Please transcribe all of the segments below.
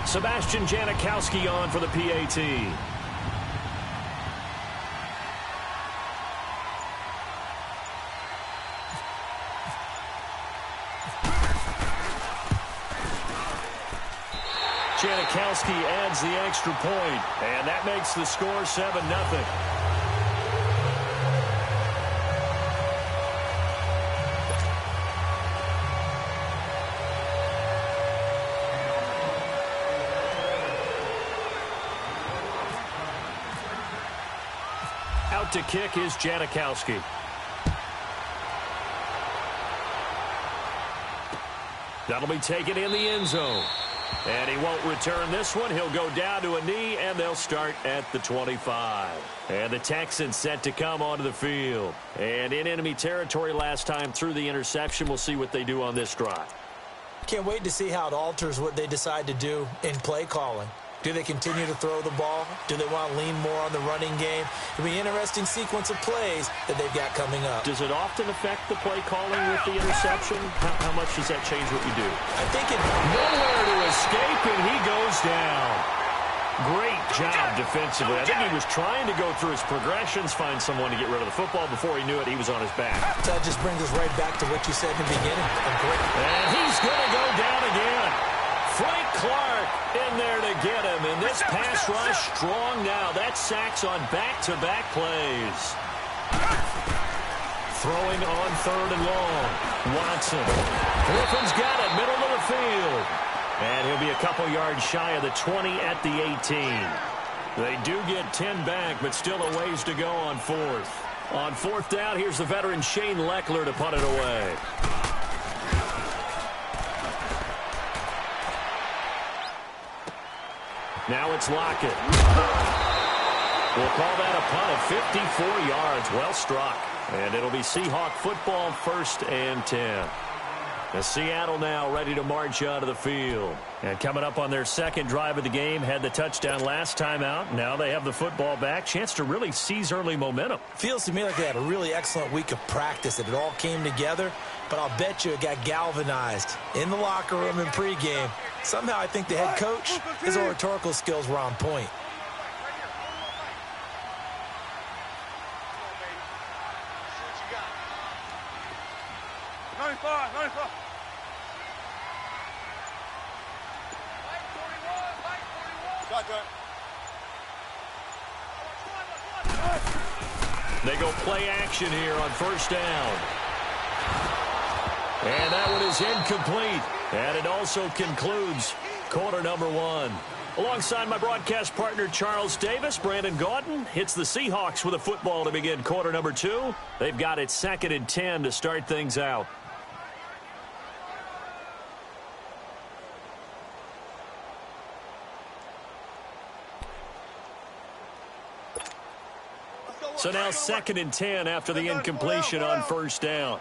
Sebastian Janikowski on for the PAT. Janikowski adds the extra point, and that makes the score 7-0. Out to kick is Janikowski. That'll be taken in the end zone. And he won't return this one. He'll go down to a knee, and they'll start at the 25. And the Texans set to come onto the field. And in enemy territory last time through the interception. We'll see what they do on this drive. Can't wait to see how it alters what they decide to do in play calling. Do they continue to throw the ball? Do they want to lean more on the running game? It'll be an interesting sequence of plays that they've got coming up. Does it often affect the play calling with the interception? How much does that change what you do? I think it... Nowhere to escape, and he goes down. Great job defensively. I think he was trying to go through his progressions, find someone to get rid of the football. Before he knew it, he was on his back. That just brings us right back to what you said in the beginning. And he's going to go down again. Frank Clark in there to get him, and this pass rush strong now. That's sacks on back-to-back plays. Throwing on 3rd and long. Watson. Griffin's got it, middle of the field. And he'll be a couple yards shy of the 20 at the 18. They do get 10 back, but still a ways to go on 4th. On 4th down, here's the veteran Shane Leckler to punt it away. Now it's Lockett. We'll call that a punt of 54 yards. Well struck. And it'll be Seahawk football, 1st and 10. And Seattle now ready to march out of the field. And coming up on their second drive of the game, had the touchdown last time out. Now they have the football back. Chance to really seize early momentum. Feels to me like they had a really excellent week of practice, that it all came together. But I'll bet you it got galvanized in the locker room in pregame. Somehow I think the head coach, his oratorical skills were on point. They go play action here on 1st down. And that one is incomplete. And it also concludes quarter number 1. Alongside my broadcast partner, Charles Davis, Brandon Gaudin hits the Seahawks with a football to begin quarter number 2. They've got it 2nd and 10 to start things out. So now 2nd and 10 after the incompletion on 1st down.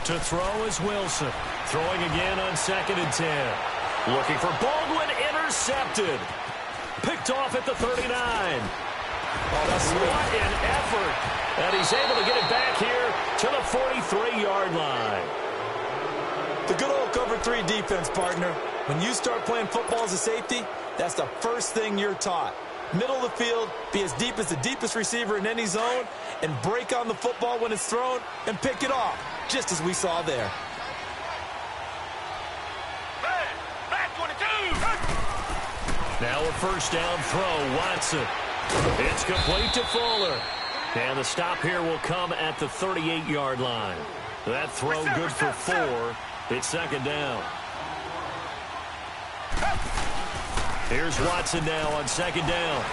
To throw is Wilson. Throwing again on 2nd and 10. Looking for Baldwin, intercepted. Picked off at the 39. Oh, that's what an effort. And he's able to get it back here to the 43-yard line. The good old cover 3 defense, partner. When you start playing football as a safety, that's the first thing you're taught. Middle of the field, be as deep as the deepest receiver in any zone, and break on the football when it's thrown and pick it off, just as we saw there. Now a 1st down throw, Watson. It's complete to Fuller. And the stop here will come at the 38-yard line. That throw good for 4. It's 2nd down. Here's Watson now on 2nd down.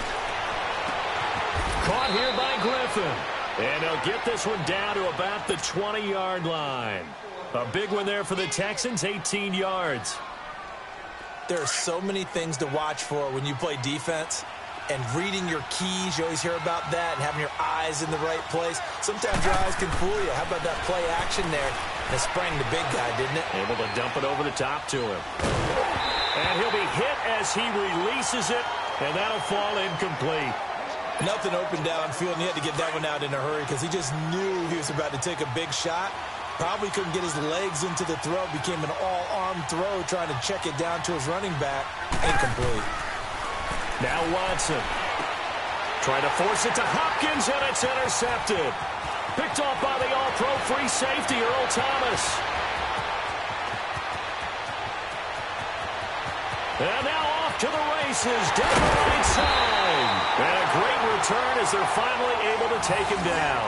Caught here by Griffin. And he'll get this one down to about the 20-yard line. A big one there for the Texans, 18 yards. There are so many things to watch for when you play defense. And reading your keys, you always hear about that, and having your eyes in the right place. Sometimes your eyes can fool you. How about that play action there? And it sprang the big guy, didn't it? Able to dump it over the top to him. And he'll be hit as he releases it, and that'll fall incomplete. Nothing open downfield, and he had to get that one out in a hurry because he just knew he was about to take a big shot. Probably couldn't get his legs into the throw. Became an all-arm throw trying to check it down to his running back. Incomplete. Now Watson. Trying to force it to Hopkins, and it's intercepted. Picked off by the all-pro free safety, Earl Thomas. And now off to the races, down the right side. And a great return as they're finally able to take him down.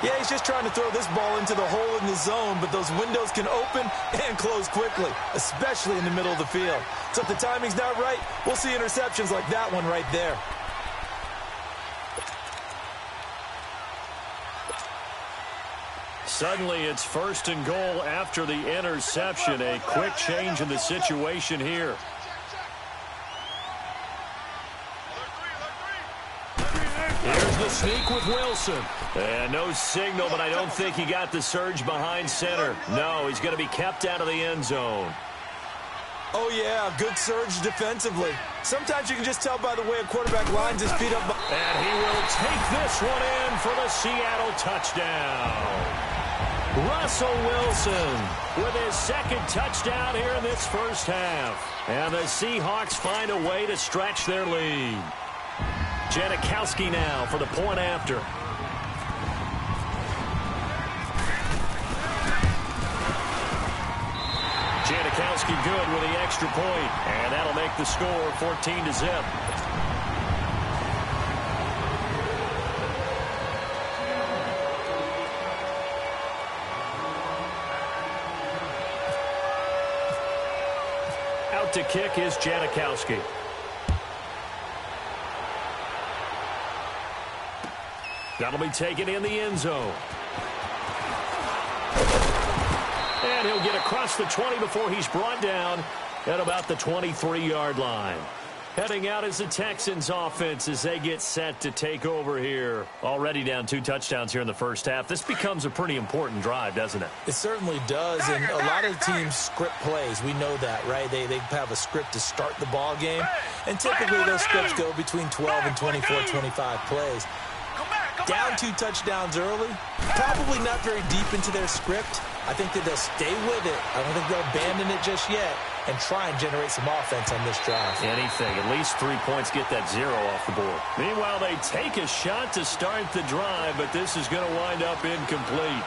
Yeah, he's just trying to throw this ball into the hole in the zone, but those windows can open and close quickly, especially in the middle of the field. So if the timing's not right, we'll see interceptions like that one right there. Suddenly, it's 1st and goal after the interception. A quick change in the situation here. Here's the sneak with Wilson. And no signal, but I don't think he got the surge behind center. No, he's going to be kept out of the end zone. Oh, yeah, good surge defensively. Sometimes you can just tell by the way a quarterback lines his feet up. And he will take this one in for the Seattle touchdown. Russell Wilson with his 2nd touchdown here in this first half. And the Seahawks find a way to stretch their lead. Janikowski now for the point after. Janikowski good with the extra point, and that'll make the score 14-0. Out to kick is Janikowski. That'll be taken in the end zone. And he'll get across the 20 before he's brought down at about the 23-yard line. Heading out is the Texans offense as they get set to take over here. Already down 2 touchdowns here in the first half. This becomes a pretty important drive, doesn't it? It certainly does, and a lot of teams script plays. We know that, right? They have a script to start the ball game, and typically those scripts go between 12 and 24, 25 plays. Down 2 touchdowns early, probably not very deep into their script. I think that they'll stay with it. I don't think they'll abandon it just yet and try and generate some offense on this drive. Anything. At least 3 points, get that 0 off the board. Meanwhile, they take a shot to start the drive, but this is going to wind up incomplete.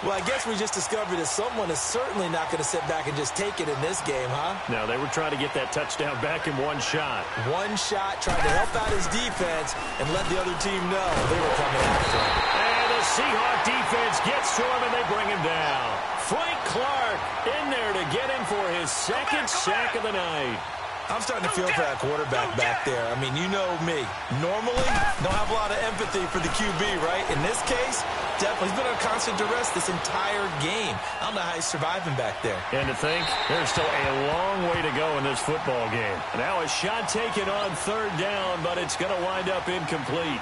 Well, I guess we just discovered that someone is certainly not going to sit back and just take it in this game, huh? No, they were trying to get that touchdown back in 1 shot. 1 shot, trying to help out his defense and let the other team know they were coming after him. And the Seahawk defense gets to him, and they bring him down. Frank Clark in there to get him for his 2nd sack of the night. I'm starting to feel for that quarterback back there. I mean, you know me. Normally, don't have a lot of empathy for the QB, right? In this case, definitely. He's been on constant duress this entire game. I don't know how he's surviving back there. And to think, there's still a long way to go in this football game. Now a shot taken on 3rd down, but it's going to wind up incomplete.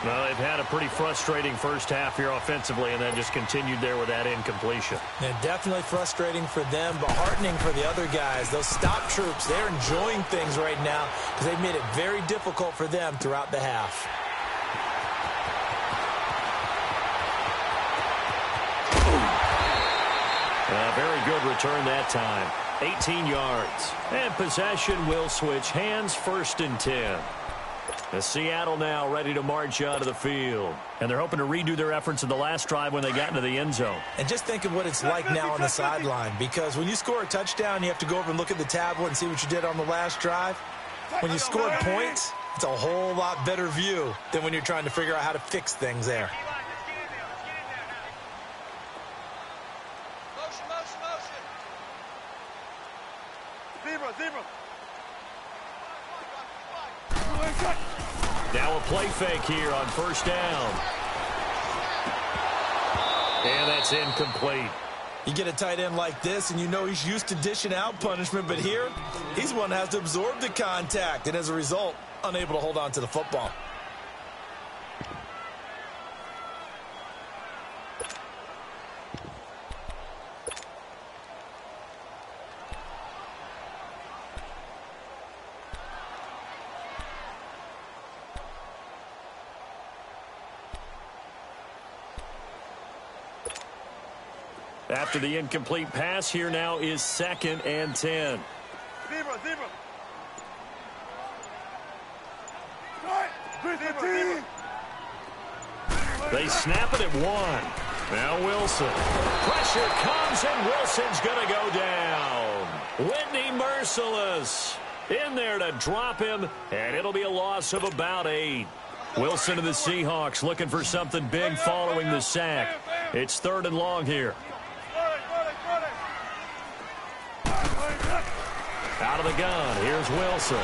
Well, they've had a pretty frustrating first half here offensively, and then just continued there with that incompletion. Yeah, definitely frustrating for them, but heartening for the other guys. Those stop troops, they're enjoying things right now because they've made it very difficult for them throughout the half. Very good return that time. 18 yards. And possession will switch hands, 1st and 10. The Seattle now ready to march out of the field. And they're hoping to redo their efforts in the last drive when they got into the end zone. And just think of what it's like now on the sideline, because when you score a touchdown, you have to go over and look at the tablet and see what you did on the last drive. When you scored points, it's a whole lot better view than when you're trying to figure out how to fix things there. Now a play fake here on 1st down. And that's incomplete. You get a tight end like this, and you know he's used to dishing out punishment, but here, he's one that has to absorb the contact, and as a result, unable to hold on to the football. After the incomplete pass, here now is 2nd and 10. They snap it at 1. Now Wilson. Pressure comes, and Wilson's going to go down. Whitney merciless. In there to drop him, and it'll be a loss of about 8. Wilson and the Seahawks looking for something big following the sack. It's 3rd and long here. Out of the gun, here's Wilson.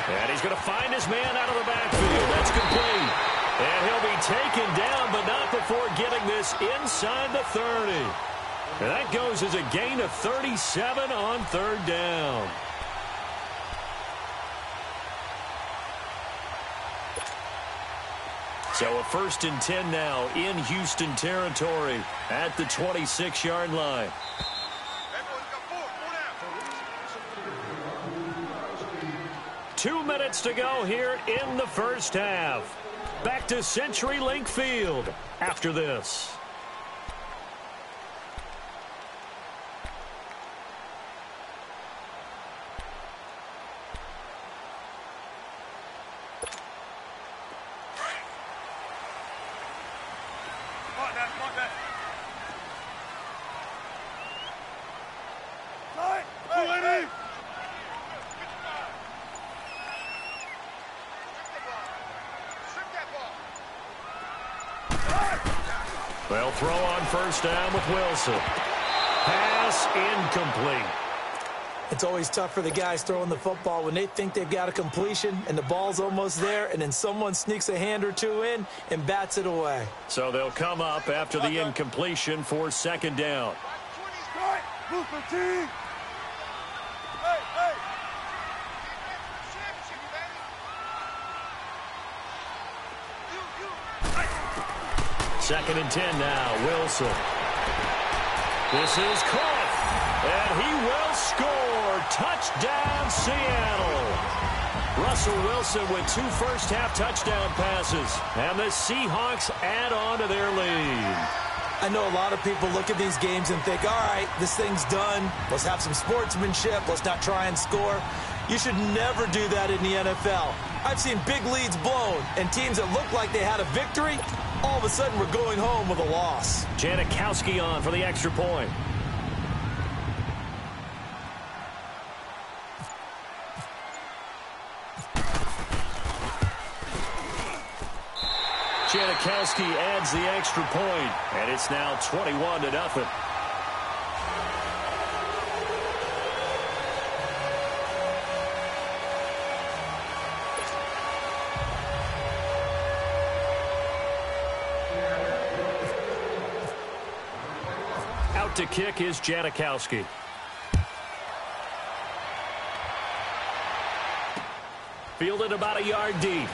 And he's going to find his man out of the backfield. That's complete. And he'll be taken down, but not before getting this inside the 30. And that goes as a gain of 37 on 3rd down. So a 1st and 10 now in Houston territory at the 26-yard line. Two minutes to go here in the first half. Back to CenturyLink Field after this. They'll throw on 1st down with Wilson. Pass incomplete. It's always tough for the guys throwing the football when they think they've got a completion and the ball's almost there, and then someone sneaks a hand or two in and bats it away. So they'll come up after the incompletion for 2nd down. Second and 10 now, Wilson. This is caught, and he will score. Touchdown, Seattle. Russell Wilson with 2 first-half touchdown passes, and the Seahawks add on to their lead. I know a lot of people look at these games and think, all right, this thing's done. Let's have some sportsmanship. Let's not try and score. You should never do that in the NFL. I've seen big leads blown, and teams that looked like they had a victory, all of a sudden we're going home with a loss. Janikowski on for the extra point. Janikowski adds the extra point, and it's now 21-0. Out to kick is Janikowski. Fielded about a yard deep.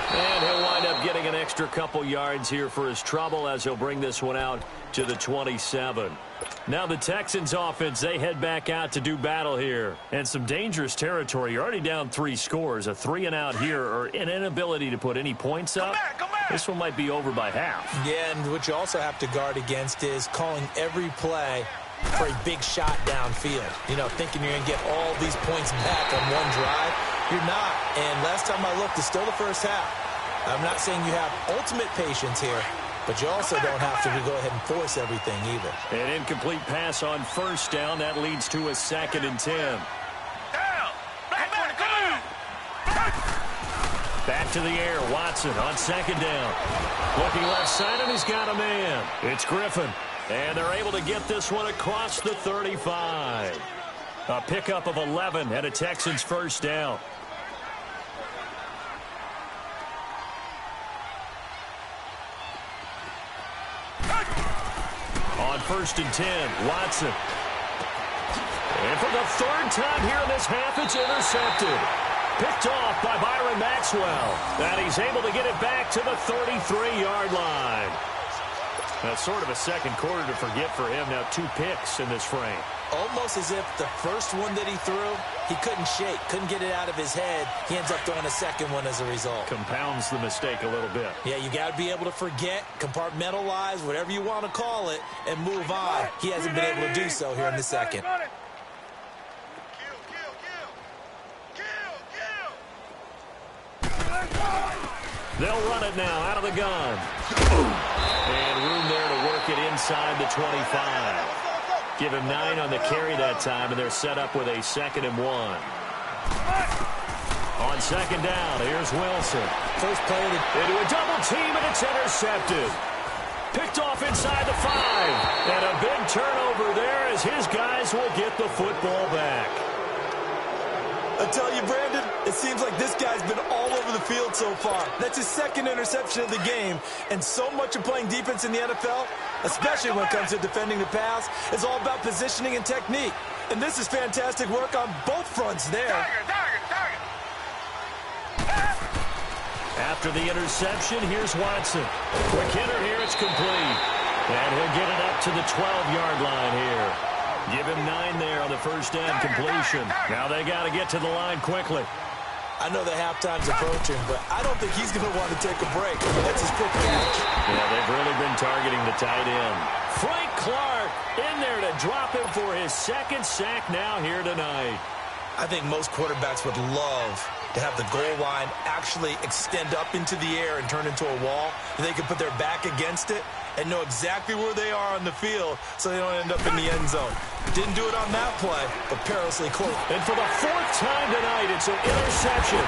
And he'll wind up getting an extra couple yards here for his trouble as he'll bring this one out to the 27. Now the Texans offense, they head back out to do battle here. And some dangerous territory. You're already down 3 scores. A 3-and-out here, or an inability to put any points up. This one might be over by half. Yeah, and what you also have to guard against is calling every play for a big shot downfield. You know, thinking you're going to get all these points back on one drive. You're not. And last time I looked, it's still the first half. I'm not saying you have ultimate patience here, but you also don't have to go ahead and force everything either. An incomplete pass on 1st down. That leads to a 2nd and 10. Back to the air. Watson on 2nd down. Looking left side, and he's got a man. It's Griffin. And they're able to get this one across the 35. A pickup of 11 and a Texans 1st down. On 1st and 10, Watson. And for the 3rd time here in this half, it's intercepted. Picked off by Byron Maxwell. And he's able to get it back to the 33-yard line. That's sort of a second quarter to forget for him. Now 2 picks in this frame. Almost as if the first one that he threw, he couldn't shake, couldn't get it out of his head. He ends up throwing a second one as a result. Compounds the mistake a little bit. Yeah, you got to be able to forget, compartmentalize, whatever you want to call it, and move on. He hasn't been able to do so here in the second. They'll run it now out of the gun. And room there to work it inside the 25. Give him 9 on the carry that time, and they're set up with a 2nd and 1. On 2nd down, here's Wilson. First play into a double team, and it's intercepted. Picked off inside the 5. And a big turnover there as his guys will get the football back. I tell you, Brandon, it seems like this guy's been all over the field so far. That's his 2nd interception of the game. And so much of playing defense in the NFL, especially when it comes to defending the pass, is all about positioning and technique. And this is fantastic work on both fronts there. After the interception, here's Watson. Quick hitter here, it's complete. And he'll get it up to the 12-yard line here. Give him 9 there on the first down completion. Now they got to get to the line quickly. I know that halftime's approaching, but I don't think he's going to want to take a break. That's his quick catch. Yeah, they've really been targeting the tight end. Frank Clark in there to drop him for his 2nd sack now here tonight. I think most quarterbacks would love to have the goal line actually extend up into the air and turn into a wall. They can put their back against it and know exactly where they are on the field so they don't end up in the end zone. Didn't do it on that play, but perilously close. And for the 4th time tonight, it's an interception.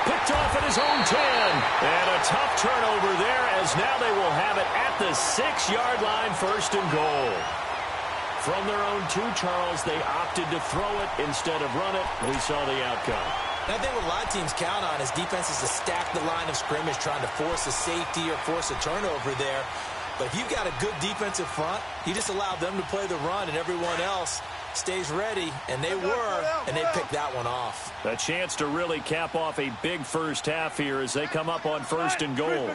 Picked off at his own 10. And a tough turnover there as now they will have it at the 6-yard line, 1st and goal. From their own 2, Charles, they opted to throw it instead of run it. We saw the outcome. And I think what a lot of teams count on is defenses to stack the line of scrimmage, trying to force a safety or force a turnover there. But if you've got a good defensive front, you just allow them to play the run and everyone else stays ready, and they were, and they picked that one off. A chance to really cap off a big first half here as they come up on 1st and goal.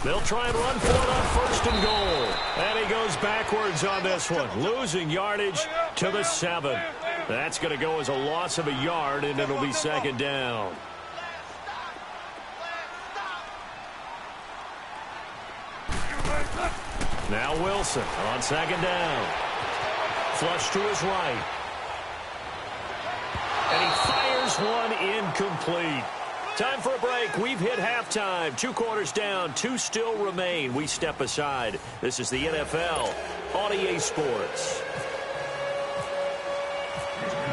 They'll try and run for it on 1st and goal. And he goes backwards on this one, losing yardage to the 7. That's going to go as a loss of a yard, and it'll be 2nd down. Now Wilson on 2nd down. Flush to his right. And he fires one incomplete. Time for a break. We've hit halftime. 2 quarters down. 2 still remain. We step aside. This is the NFL on EA Sports.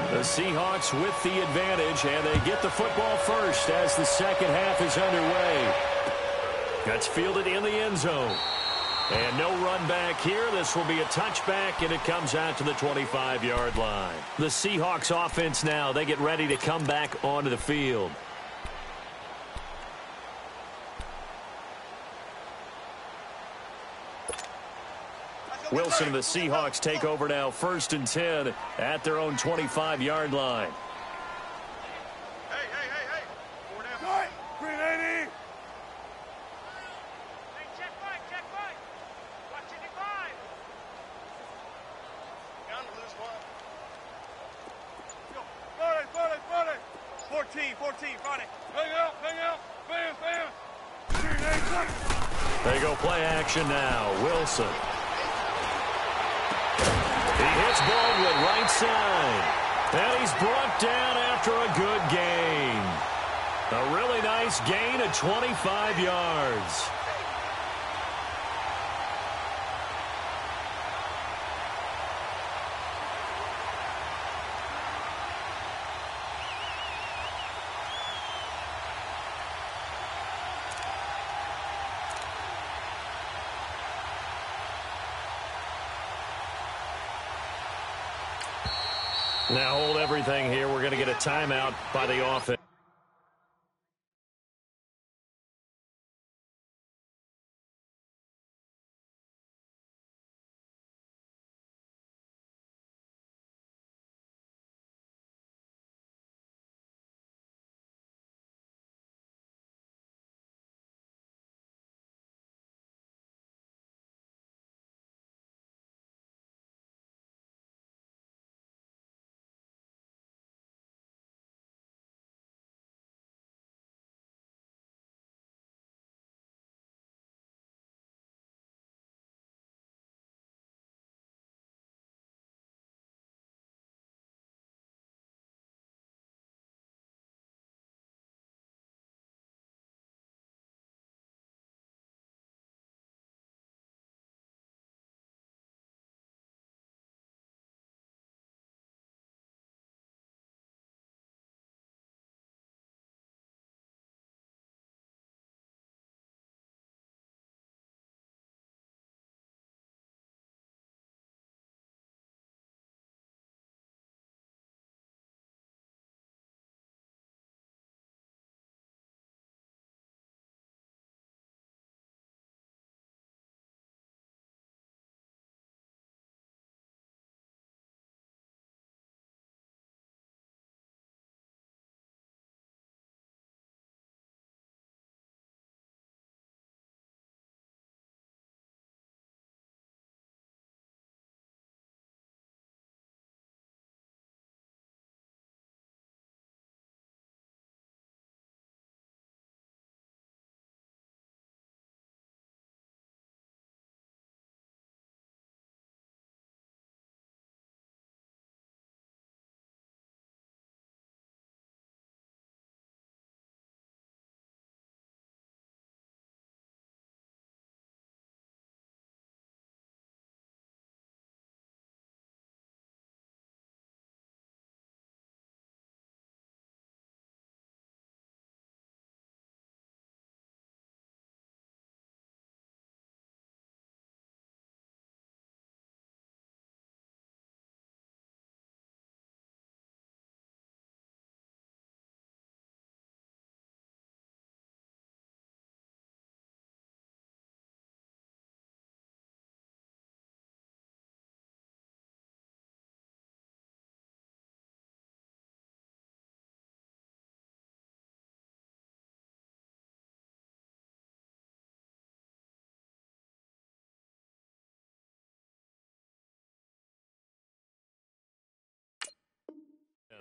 The Seahawks with the advantage, and they get the football first as the second half is underway. That's fielded in the end zone. And no run back here. This will be a touchback, and it comes out to the 25-yard line. The Seahawks offense now, they get ready to come back onto the field. Wilson and the Seahawks take over now, 1st and 10 at their own 25-yard line. Hey. 380. Check right. Watching it live. Down to lose one. Friday. 14, Friday. Hang out. Bam. They go play action now. Wilson. He hits Baldwin right side. And he's brought down after a good gain. A really nice gain of 25 yards. Now hold everything here. We're going to get a timeout by the offense.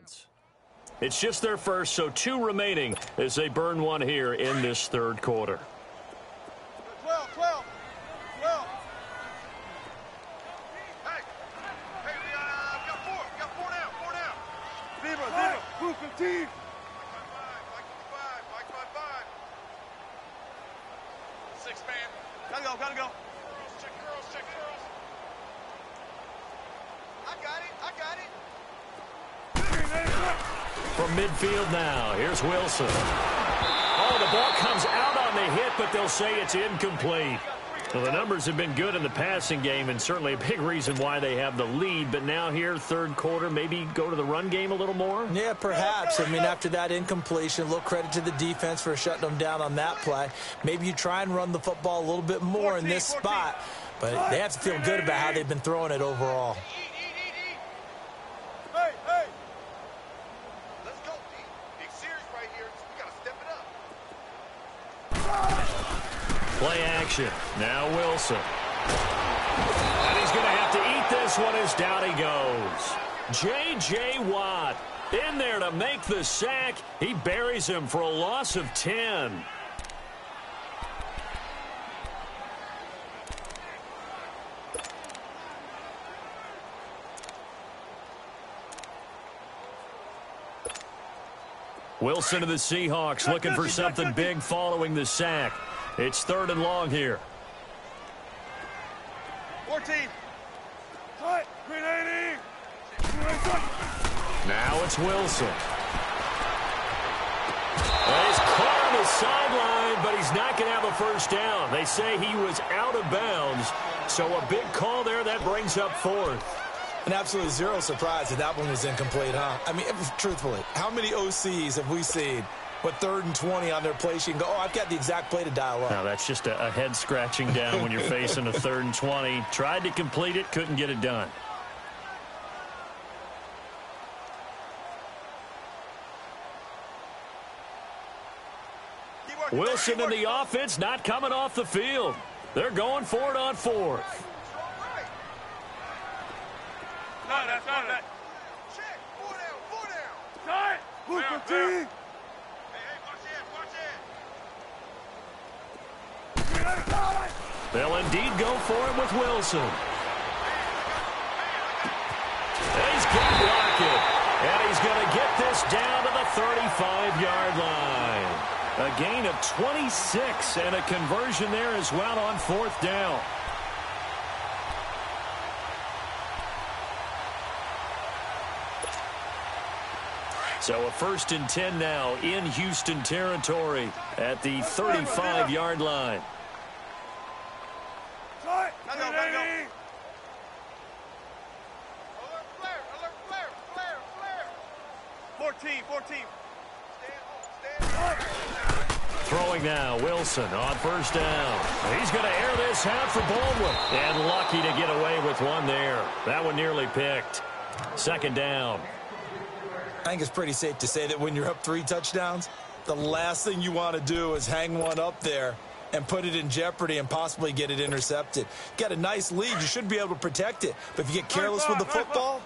offense. It's just their first, so 2 remaining as they burn one here in this third quarter. 12. Hey, we got 4. We got 4 now. 4 now. Zero. Blue 15. Mike 5. 6 man. Gotta go. Check girls. I got it. From midfield now, here's Wilson. Oh, the ball comes out on the hit, but they'll say it's incomplete. Well, the numbers have been good in the passing game, and certainly a big reason why they have the lead. But now here, third quarter, maybe go to the run game a little more? Yeah, perhaps. I mean, after that incompletion, a little credit to the defense for shutting them down on that play. Maybe you try and run the football a little bit more in this spot. But they have to feel good about how they've been throwing it overall. Hey. Let's go, D. Big series right here. We got to step it up. Play action. Now Wilson. And he's going to have to eat this one as down he goes. J.J. Watt in there to make the sack. He buries him for a loss of 10. Wilson to the Seahawks looking for something big following the sack. It's 3rd and long here. 14. Green 80. Now it's Wilson. Well, he's caught on the sideline, but he's not going to have a first down. They say he was out of bounds, so a big call there. That brings up 4th. And absolutely zero surprise that one was incomplete, huh? I mean, truthfully, how many OCs have we seen with 3rd and 20 on their play sheet and go, oh, I've got the exact play to dial up? Now, that's just a head scratching down when you're facing a 3rd and 20. Tried to complete it, couldn't get it done. Wilson and the offense not coming off the field. They're going for it on 4th. That's not it. Check. 4 down. Tight. Blue 15. Hey, watch it. They'll indeed go for it with Wilson. And he's going to block it. And he's going to get this down to the 35-yard line. A gain of 26 and a conversion there as well on 4th down. So a 1st and 10 now in Houston territory at the 35-yard line. Tight. Gotta go. Green 80. Alert flare. 14. Stand home. Throwing now, Wilson on 1st down. He's going to air this out for Baldwin. And lucky to get away with one there. That one nearly picked. 2nd down. I think it's pretty safe to say that when you're up 3 touchdowns, the last thing you want to do is hang one up there and put it in jeopardy and possibly get it intercepted. Got a nice lead. You should be able to protect it. But if you get careless with the football,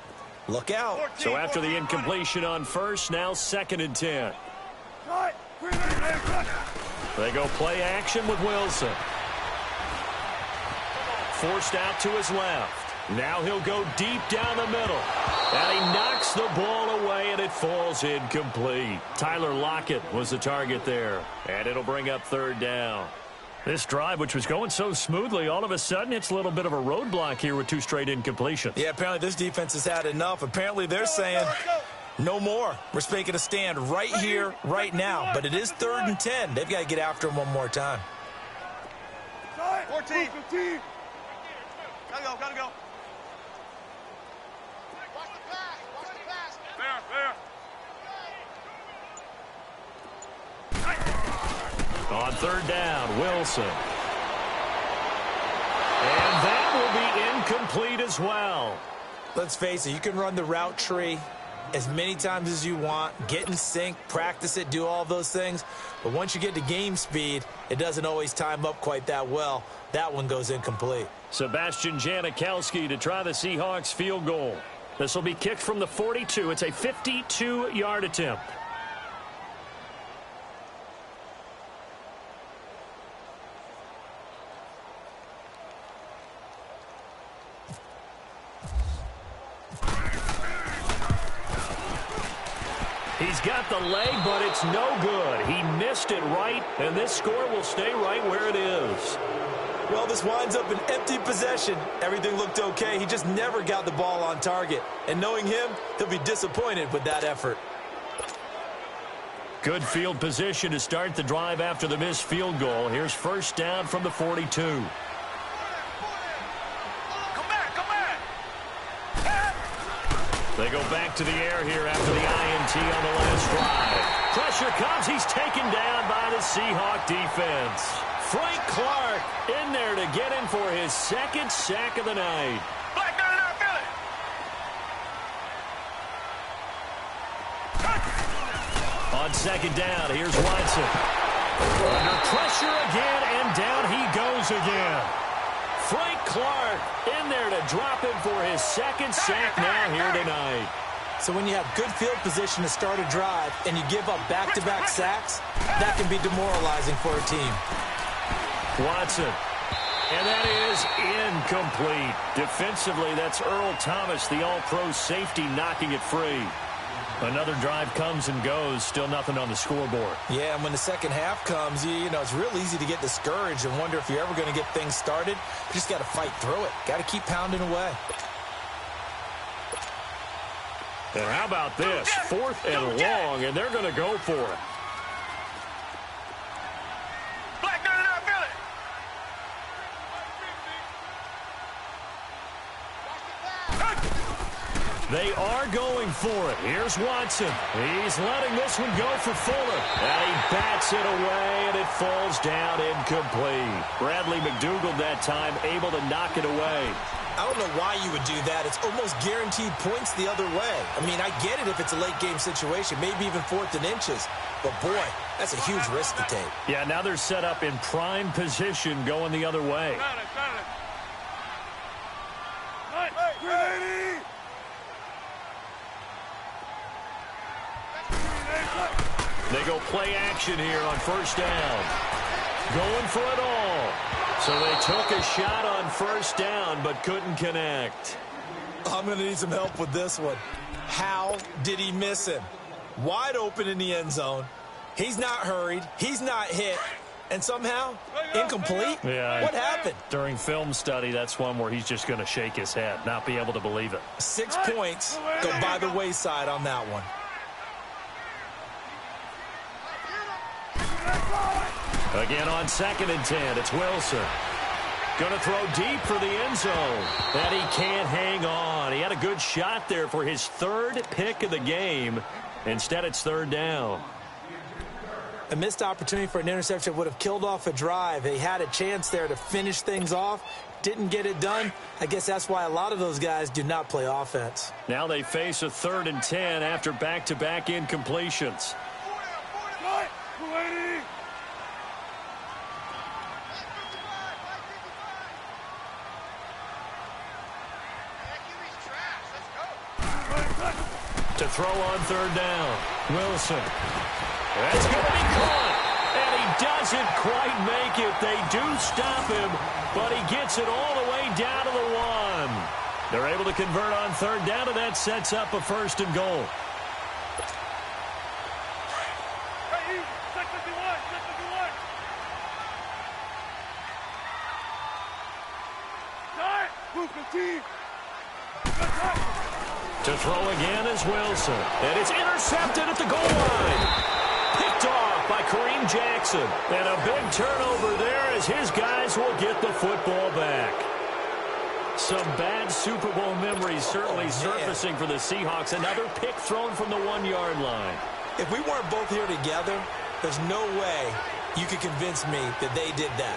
look out. So after the incompletion on 1st, now 2nd and 10. Tight. Green 80. They go play action with Wilson. Forced out to his left. Now he'll go deep down the middle. And he knocks the ball away, and it falls incomplete. Tyler Lockett was the target there. And it'll bring up 3rd down. This drive, which was going so smoothly, all of a sudden it's a little bit of a roadblock here with 2 straight incompletions. Yeah, apparently this defense has had enough. Apparently they're saying no more. We're making a stand right here, right now. But it is 3rd and 10. They've got to get after him one more time. 14. 15. Gotta go. Watch the pass. Fair. On 3rd down, Wilson. And that will be incomplete as well. Let's face it, you can run the route tree as many times as you want, get in sync, practice it, do all those things. But once you get to game speed, it doesn't always time up quite that well. That one goes incomplete. Sebastian Janikowski to try the Seahawks field goal. This will be kicked from the 42. It's a 52-yard attempt. He's got the leg, but it's no good. He missed it right, and this score will stay right where it is. Well, this winds up an empty possession. Everything looked okay. He just never got the ball on target. And knowing him, he'll be disappointed with that effort. Good field position to start the drive after the missed field goal. Here's first down from the 42. Come back, come back. They go back to the air here after the INT on the last drive. Pressure comes. He's taken down by the Seahawk defense. Frank Clark in there to get him for his second sack of the night. Black down there, Philly. On second down, here's Watson. Under pressure again, and down he goes again. Frank Clark in there to drop him for his second sack now here tonight. So when you have good field position to start a drive and you give up back-to-back sacks, that can be demoralizing for a team. Watson. And that is incomplete. Defensively, that's Earl Thomas, the all-pro safety, knocking it free. Another drive comes and goes. Still nothing on the scoreboard. Yeah, and when the second half comes, you know, it's real easy to get discouraged and wonder if you're ever going to get things started. You just got to fight through it. Got to keep pounding away. And how about this? 4th and long, and they're going to go for it. Black down there, Philly. They are going for it. Here's Watson. He's letting this one go for Fuller. And he bats it away, and it falls down incomplete. Bradley McDougald that time able to knock it away. I don't know why you would do that. It's almost guaranteed points the other way. I mean, I get it if it's a late-game situation, maybe even 4th and inches. But, boy, that's a huge risk to take. Yeah, now they're set up in prime position going the other way. They go play action here on first down. Going for it all. So they took a shot on first down but couldn't connect. I'm going to need some help with this one. How did he miss him? Wide open in the end zone. He's not hurried. He's not hit. And somehow, incomplete? Yeah. What happened? During film study, that's one where he's just going to shake his head, not be able to believe it. 6 points go by the wayside on that one. Again on 2nd and 10, it's Wilson. Going to throw deep for the end zone. And he can't hang on. He had a good shot there for his 3rd pick of the game. Instead, it's 3rd down. A missed opportunity for an interception would have killed off a drive. He had a chance there to finish things off. Didn't get it done. I guess that's why a lot of those guys do not play offense. Now they face a 3rd and 10 after back-to-back incompletions. To throw on 3rd down. Wilson. That's going to be caught. And he doesn't quite make it. They do stop him, but he gets it all the way down to the 1. They're able to convert on 3rd down, and that sets up a 1st and goal. To throw again is Wilson. And it's intercepted at the goal line. Picked off by Kareem Jackson. And a big turnover there as his guys will get the football back. Some bad Super Bowl memories certainly surfacing for the Seahawks. Another pick thrown from the 1-yard line. If we weren't both here together, there's no way you could convince me that they did that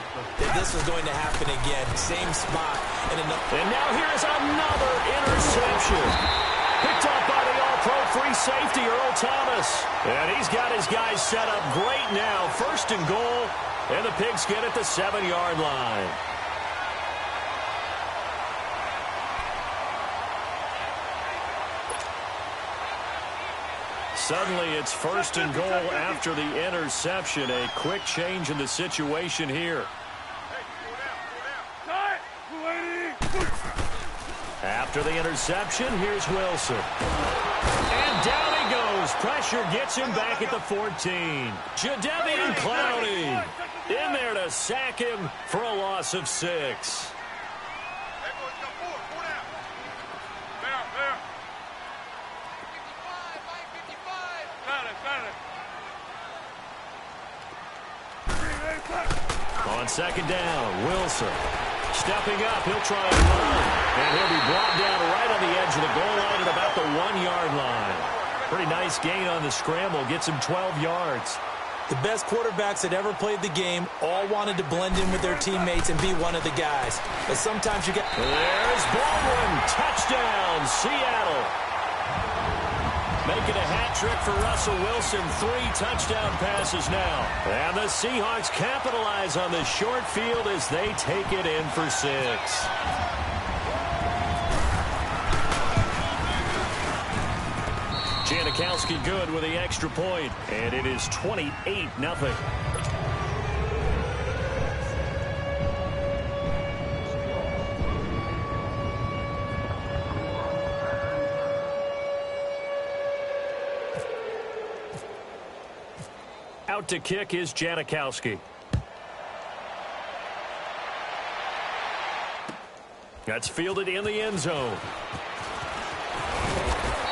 this was going to happen again. Same spot. And now here's another interception. Picked up by the all-pro free safety, Earl Thomas. And he's got his guys set up great now. 1st and goal. And the Pigs get at the 7-yard line. suddenly it's 1st and goal after the interception. A quick change in the situation here. After the interception, here's Wilson. And down he goes. Pressure gets him back at the 14. Jadeveon Clowney in there to sack him for a loss of 6. On 2nd down, Wilson stepping up. He'll try and run. And he'll be brought down right on the edge of the goal line at about the 1-yard line. Pretty nice gain on the scramble. Gets him 12 yards. The best quarterbacks that ever played the game all wanted to blend in with their teammates and be one of the guys. But sometimes you get... There's Baldwin. Touchdown, Seattle. Making a hat trick for Russell Wilson. 3 touchdown passes now. And the Seahawks capitalize on the short field as they take it in for 6. Janikowski good with the extra point. And it is 28-0. Out to kick is Janikowski. That's fielded in the end zone.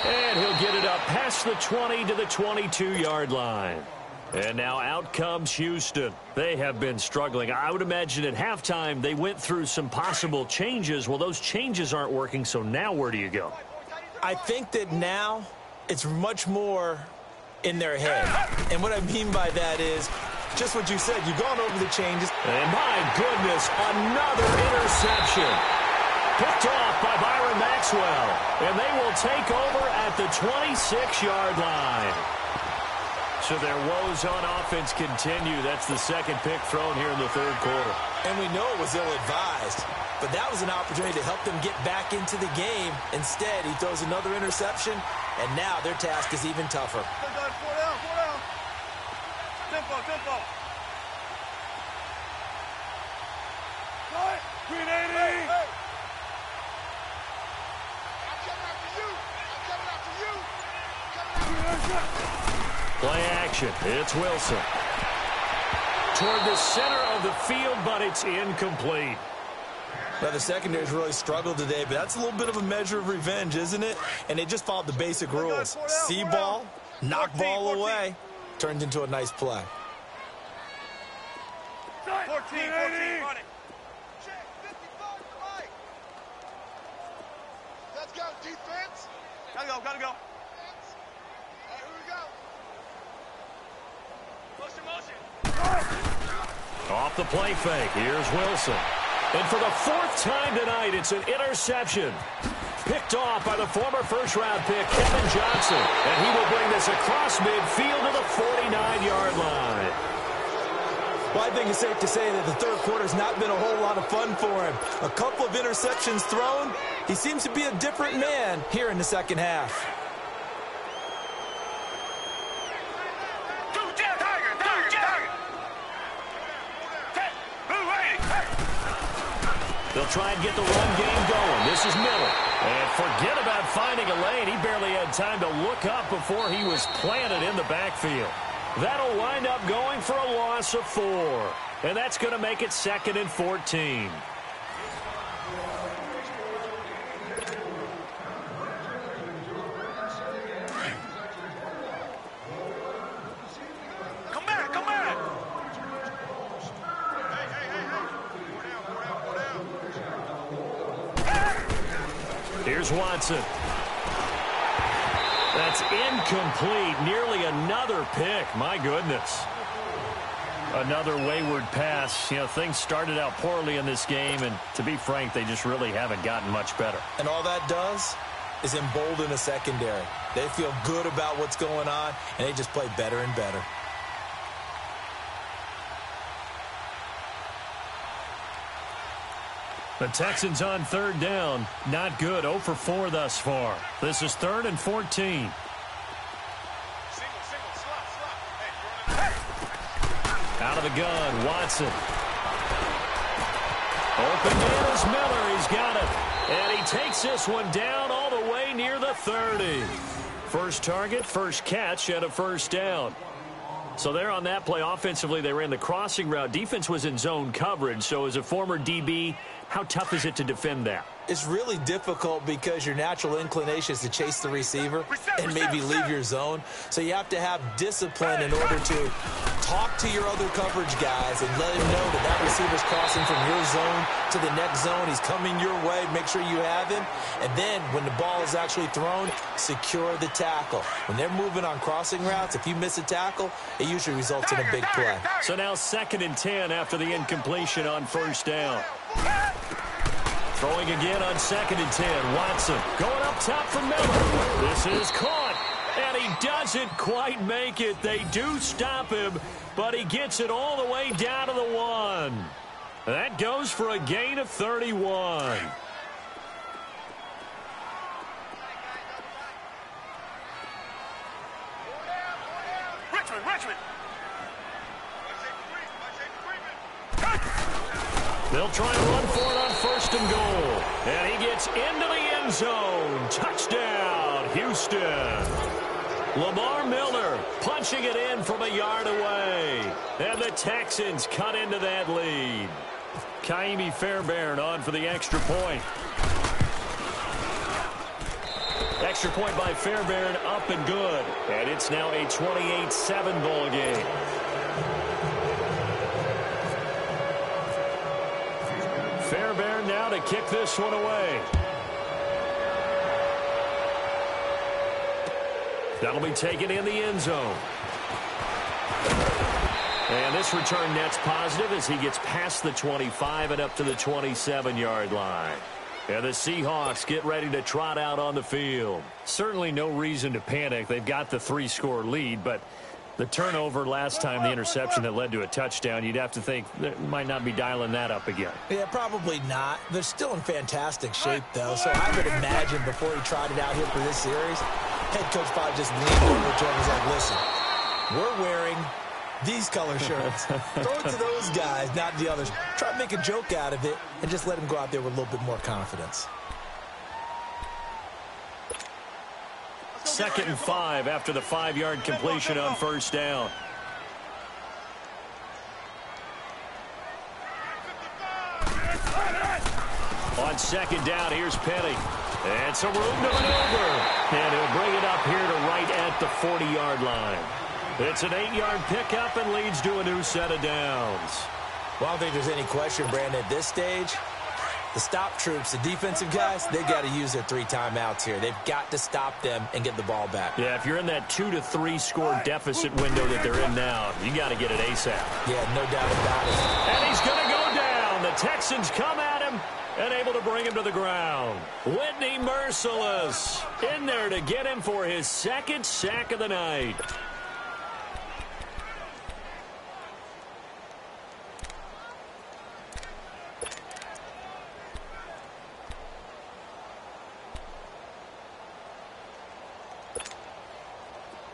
And he'll get it up past the 20 to the 22-yard line. And now out comes Houston. They have been struggling. I would imagine at halftime they went through some possible changes. Well, those changes aren't working, so now where do you go? I think that now it's much more in their head. And what I mean by that is just what you said. You've gone over the changes. And my goodness, another interception. Picked off by Byron Maxwell. And they will take over at the 26-yard line. So their woes on offense continue. That's the 2nd pick thrown here in the 3rd quarter. And we know it was ill-advised. But that was an opportunity to help them get back into the game. Instead, he throws another interception, and now their task is even tougher. 4 down. Tempo. Green 80. Hey. I'm coming after you. Play action. It's Wilson. Toward the center of the field, but it's incomplete. Well, the secondary's really struggled today, but that's a little bit of a measure of revenge, isn't it? And they just followed the basic rules. See ball, knock ball away. Turned into a nice play. 14, run it. Check, 55, right. Let's go, defense. Gotta go. All right, here we go. Off the play fake. Here's Wilson. And for the 4th time tonight, it's an interception. Picked off by the former first-round pick, Kevin Johnson. And he will bring this across midfield to the 49-yard line. Well, I think it's safe to say that the 3rd quarter's not been a whole lot of fun for him. A couple of interceptions thrown. He seems to be a different man here in the 2nd half. They'll try and get the run game going. This is Miller. And forget about finding a lane. He barely had time to look up before he was planted in the backfield. That'll wind up going for a loss of 4. And that's going to make it 2nd and 14. Come back. Here's Watson. That's incomplete. Nearly another pick. My goodness. Another wayward pass. You know, things started out poorly in this game, and to be frank, they just really haven't gotten much better. And all that does is embolden a secondary. They feel good about what's going on, and they just play better and better. The Texans on 3rd down. Not good. 0 for 4 thus far. This is 3rd and 14. of the gun. Watson. Open man is Miller. He's got it. And he takes this one down all the way near the 30. First target, first catch, and a first down. So there on that play, offensively, they ran the crossing route. Defense was in zone coverage. So as a former DB, how tough is it to defend that? It's really difficult because your natural inclination is to chase the receiver and maybe leave your zone. So you have to have discipline in order to talk to your other coverage guys and let him know that that receiver's crossing from your zone to the next zone. He's coming your way. Make sure you have him. And then when the ball is actually thrown, secure the tackle. When they're moving on crossing routes, if you miss a tackle, it usually results in a big play. So now 2nd and 10 after the incompletion on first down. Throwing again on 2nd and 10. Watson going up top for Miller. This is caught, and he doesn't quite make it. They do stop him, but he gets it all the way down to the 1. That goes for a gain of 31. Richmond. They'll try and run for it on 1st and goal. And he gets into the end zone. Touchdown, Houston. Lamar Miller punching it in from a yard away. And the Texans cut into that lead. Kaimi Fairbairn on for the extra point. Extra point by Fairbairn, up and good. And it's now a 28-7 ball game. Fairbairn now to kick this one away. That'll be taken in the end zone. And this return net's positive as he gets past the 25 and up to the 27-yard line. And the Seahawks get ready to trot out on the field. Certainly no reason to panic. They've got the 3-score lead, but the turnover last time, the interception that led to a touchdown, you'd have to think they might not be dialing that up again. Yeah, probably not. They're still in fantastic shape, though, so I would imagine before he tried it out here for this series, head coach probably just leaned over to him and was like, listen, we're wearing these color shirts. Throw it to those guys, not the others. Try to make a joke out of it and just let him go out there with a little bit more confidence. 2nd and 5 after the 5-yard completion on first down. On 2nd down, here's Penny. And some room to maneuver. And he'll bring it up here to right at the 40-yard line. It's an 8-yard pickup and leads to a new set of downs. Well, I don't think there's any question, Brandon, at this stage. The stop troops, the defensive guys, they've got to use their 3 timeouts here. They've got to stop them and get the ball back. Yeah, if you're in that 2 to 3 score deficit window that they're in now, you got to get it ASAP. Yeah, no doubt about it. And he's going to go down. The Texans come at him and able to bring him to the ground. Whitney Merciless in there to get him for his 2nd sack of the night.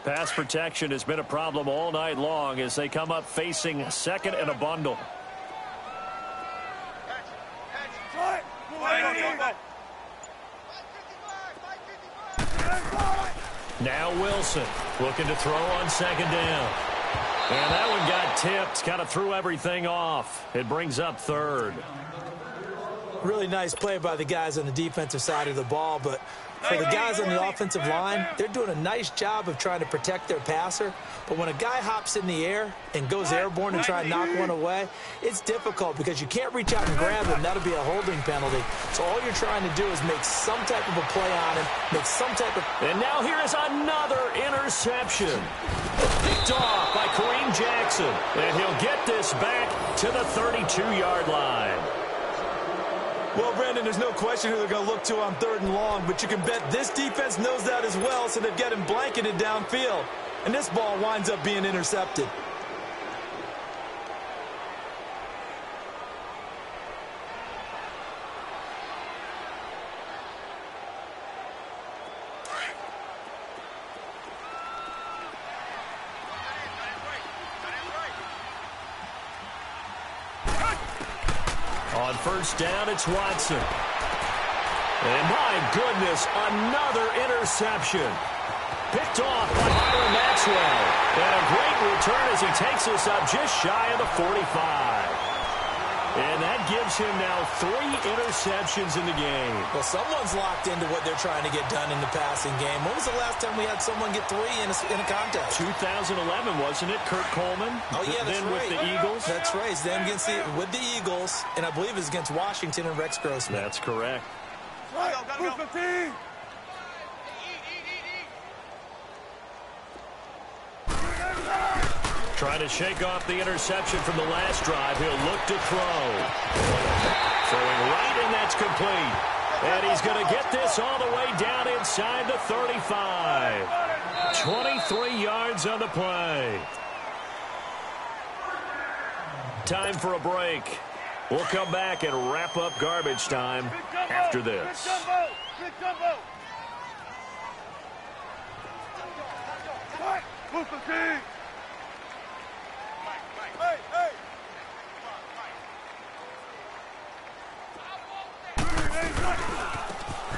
Pass protection has been a problem all night long as they come up facing 2nd and a bundle. Now Wilson looking to throw on 2nd down. And that one got tipped, kind of threw everything off. It brings up 3rd. Really nice play by the guys on the defensive side of the ball, but for the guys on the offensive line, they're doing a nice job of trying to protect their passer. But when a guy hops in the air and goes airborne and try and knock one away, it's difficult because you can't reach out and grab him. That'll be a holding penalty. So all you're trying to do is make some type of a play on him, make some type of... And now here is another interception. Picked off by Kareem Jackson. And he'll get this back to the 32-yard line. Well, Brandon, there's no question who they're going to look to on 3rd and long, but you can bet this defense knows that as well, so they've got him blanketed downfield. And this ball winds up being intercepted. On first down, it's Watson. And my goodness, another interception. Picked off by Byron Maxwell. And a great return as he takes us up just shy of the 45. And that gives him now 3 interceptions in the game. Well, someone's locked into what they're trying to get done in the passing game. When was the last time we had someone get 3 in a contest? 2011, wasn't it? Kurt Coleman. Oh, yeah, that's then right. with the Eagles. That's right. It's them with the Eagles, and I believe it's against Washington and Rex Grossman. That's correct. Right, move 15. Trying to shake off the interception from the last drive. He'll look to throw. Throwing right, and that's complete. And he's going to get this all the way down inside the 35. 23 yards on the play. Time for a break. We'll come back and wrap up garbage time after this. Big jumbo. Right, move 15. Hey.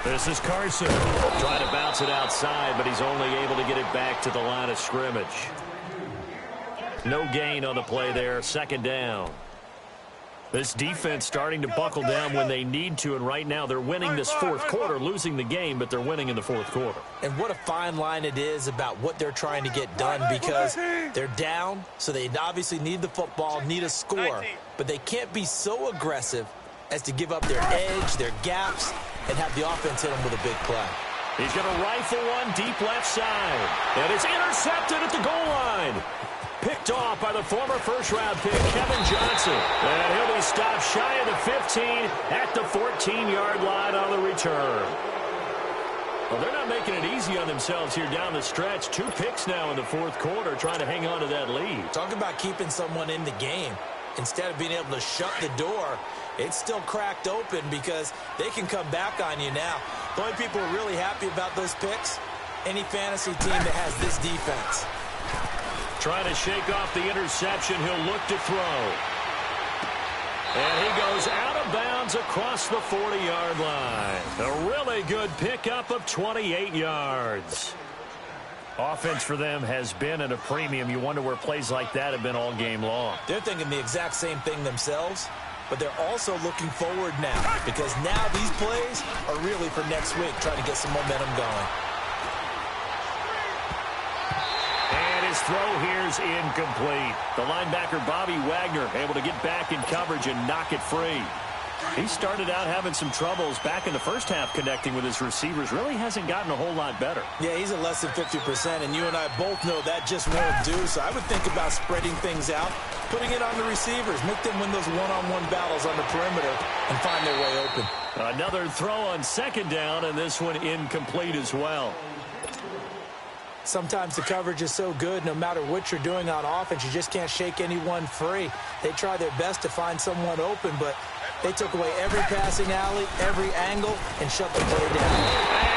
This is Carson. Trying to bounce it outside, but he's only able to get it back to the line of scrimmage. No gain on the play there. Second down. This defense starting to buckle down when they need to, and right now they're winning this fourth quarter, losing the game, but they're winning in the fourth quarter. And what a fine line it is about what they're trying to get done, because they're down, so they obviously need the football, need a score, but they can't be so aggressive as to give up their edge, their gaps, and have the offense hit them with a big play. He's going to rifle one deep left side, and it's intercepted at the goal line. Picked off by the former first-round pick, Kevin Johnson. And he'll be stopped shy of the 15 at the 14-yard line on the return. Well, they're not making it easy on themselves here down the stretch. 2 picks now in the fourth quarter, trying to hang on to that lead. Talk about keeping someone in the game. Instead of being able to shut the door, it's still cracked open because they can come back on you now. The only people who are really happy about those picks, any fantasy team that has this defense. Trying to shake off the interception. He'll look to throw. And he goes out of bounds across the 40-yard line. A really good pickup of 28 yards. Offense for them has been at a premium. You wonder where plays like that have been all game long. They're thinking the exact same thing themselves, but they're also looking forward now, because now these plays are really for next week, trying to get some momentum going. His throw here is incomplete. The linebacker, Bobby Wagner, able to get back in coverage and knock it free. He started out having some troubles back in the first half connecting with his receivers. Really hasn't gotten a whole lot better. Yeah, he's at less than 50%, and you and I both know that just won't do. So I would think about spreading things out, putting it on the receivers, make them win those one-on-one battles on the perimeter and find their way open. Another throw on second down, and this one incomplete as well. Sometimes the coverage is so good, no matter what you're doing on offense, you just can't shake anyone free. They try their best to find someone open, but they took away every passing alley, every angle, and shut the play down.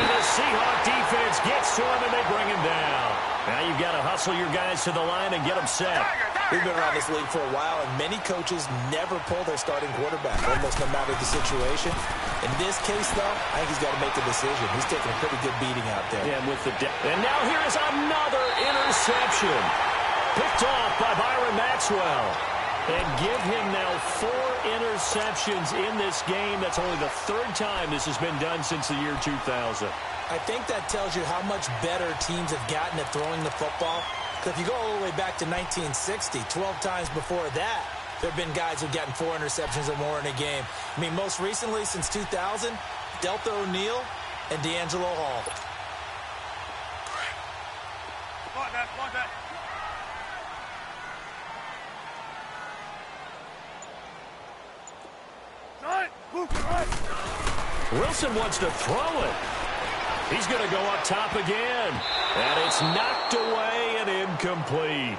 And the Seahawk defense gets to him, and they bring him down. Now you've got to hustle your guys to the line and get them set. We've been around this league for a while, and many coaches never pull their starting quarterback, almost no matter the situation. In this case, though, I think he's got to make the decision. He's taking a pretty good beating out there. Yeah, with the and now here is another interception. Picked off by Byron Maxwell. And give him now 4 interceptions in this game. That's only the 3rd time this has been done since the year 2000. I think that tells you how much better teams have gotten at throwing the football. Because if you go all the way back to 1960, 12 times before that, there have been guys who've gotten 4 interceptions or more in a game. I mean, most recently, since 2000, Delta O'Neal and D'Angelo Hall. Block that. Wilson wants to throw it. He's going to go up top again. And it's knocked away and incomplete.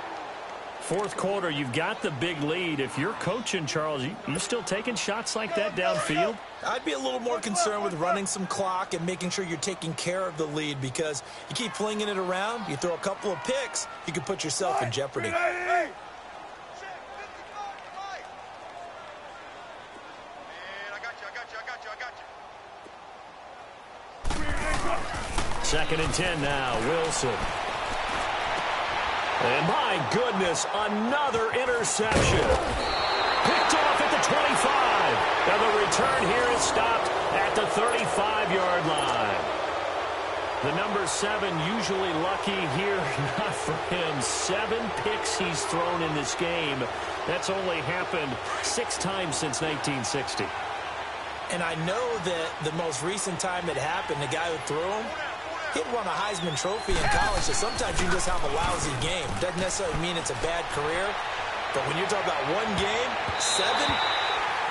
Fourth quarter, you've got the big lead. If you're coaching, Charles, you still taking shots like that downfield? I'd be a little more concerned with running some clock and making sure you're taking care of the lead, because you keep flinging it around, you throw a couple of picks, you can put yourself in jeopardy. Second and 10 now, Wilson. And my goodness, another interception. Picked off at the 25. And the return here is stopped at the 35-yard line. The number 7 usually lucky here, not for him. 7 picks he's thrown in this game. That's only happened 6 times since 1960. And I know that the most recent time it happened, the guy who threw him, he'd won a Heisman Trophy in college, so sometimes you just have a lousy game. Doesn't necessarily mean it's a bad career, but when you're talking about one game, 7,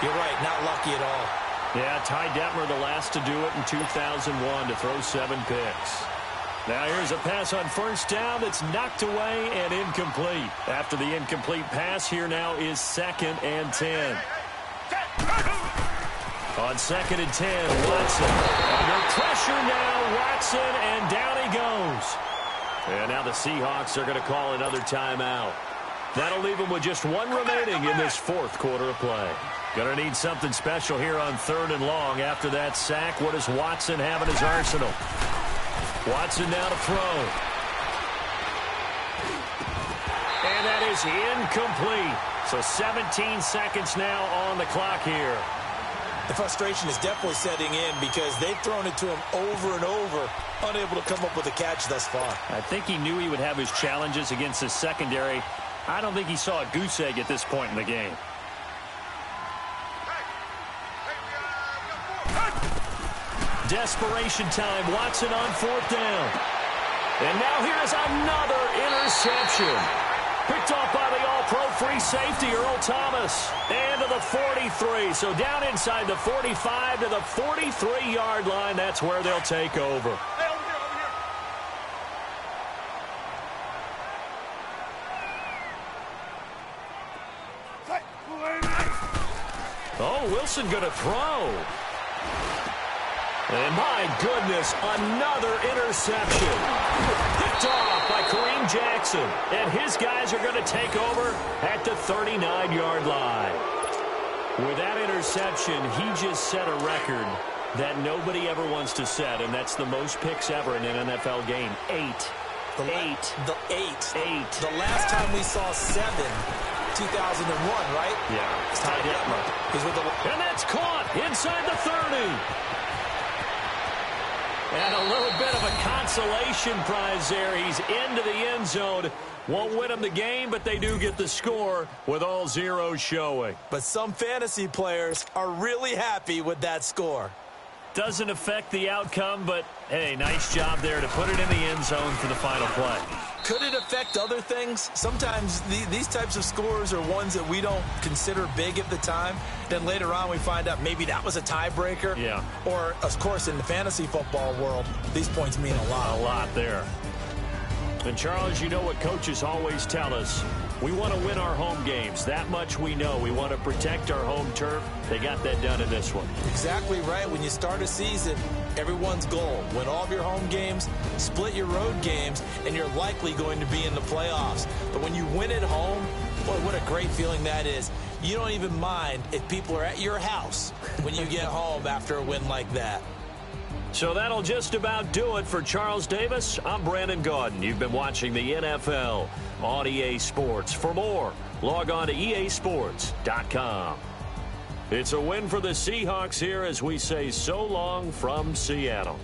you're right, not lucky at all. Yeah, Ty Detmer the last to do it in 2001 to throw 7 picks. Now here's a pass on first down that's knocked away and incomplete. After the incomplete pass, here now is 2nd and 10. On 2nd and 10, Watson. Under pressure now, Watson, and down he goes. And now the Seahawks are going to call another timeout. That'll leave them with just 1 remaining in this 4th quarter of play. Going to need something special here on 3rd and long. After that sack, what does Watson have in his arsenal? Watson now to throw. And that is incomplete. So 17 seconds now on the clock here. The frustration is definitely setting in because they've thrown it to him over and over, unable to come up with a catch thus far. I think he knew he would have his challenges against his secondary. I don't think he saw a goose egg at this point in the game. Desperation time. Watson on 4th down. And now here's another interception. Picked off by the all-pro free safety, Earl Thomas. And to the 43. So down inside the 45 to the 43-yard line. That's where they'll take over. Hey, over here, over here. Oh, Wilson going to throw. And my goodness, another interception. Picked off by Kareem Jackson. And his guys are going to take over at the 39-yard line. With that interception, he just set a record that nobody ever wants to set, and that's the most picks ever in an NFL game. 8. The last time we saw 7, 2001, right? Yeah. It's Ty Detmer. He's with the... And that's caught inside the 30. And a little bit of a consolation prize there. He's into the end zone. Won't win them the game, but they do get the score with all zeros showing. But some fantasy players are really happy with that score. Doesn't affect the outcome, but, hey, nice job there to put it in the end zone for the final play. Could it affect other things? Sometimes these types of scores are ones that we don't consider big at the time. Then later on we find out maybe that was a tiebreaker. Yeah. Or, of course, in the fantasy football world, these points mean a lot. A lot there. And, Charles, you know what coaches always tell us. We want to win our home games. That much we know. We want to protect our home turf. They got that done in this one. Exactly right. When you start a season, everyone's goal, win all of your home games, split your road games, and you're likely going to be in the playoffs. But when you win at home, boy, what a great feeling that is. You don't even mind if people are at your house when you get home after a win like that. So that'll just about do it for Charles Davis. I'm Brandon Gaudin. You've been watching the NFL on EA Sports. For more, log on to easports.com. It's a win for the Seahawks here as we say so long from Seattle.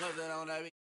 Put that on that.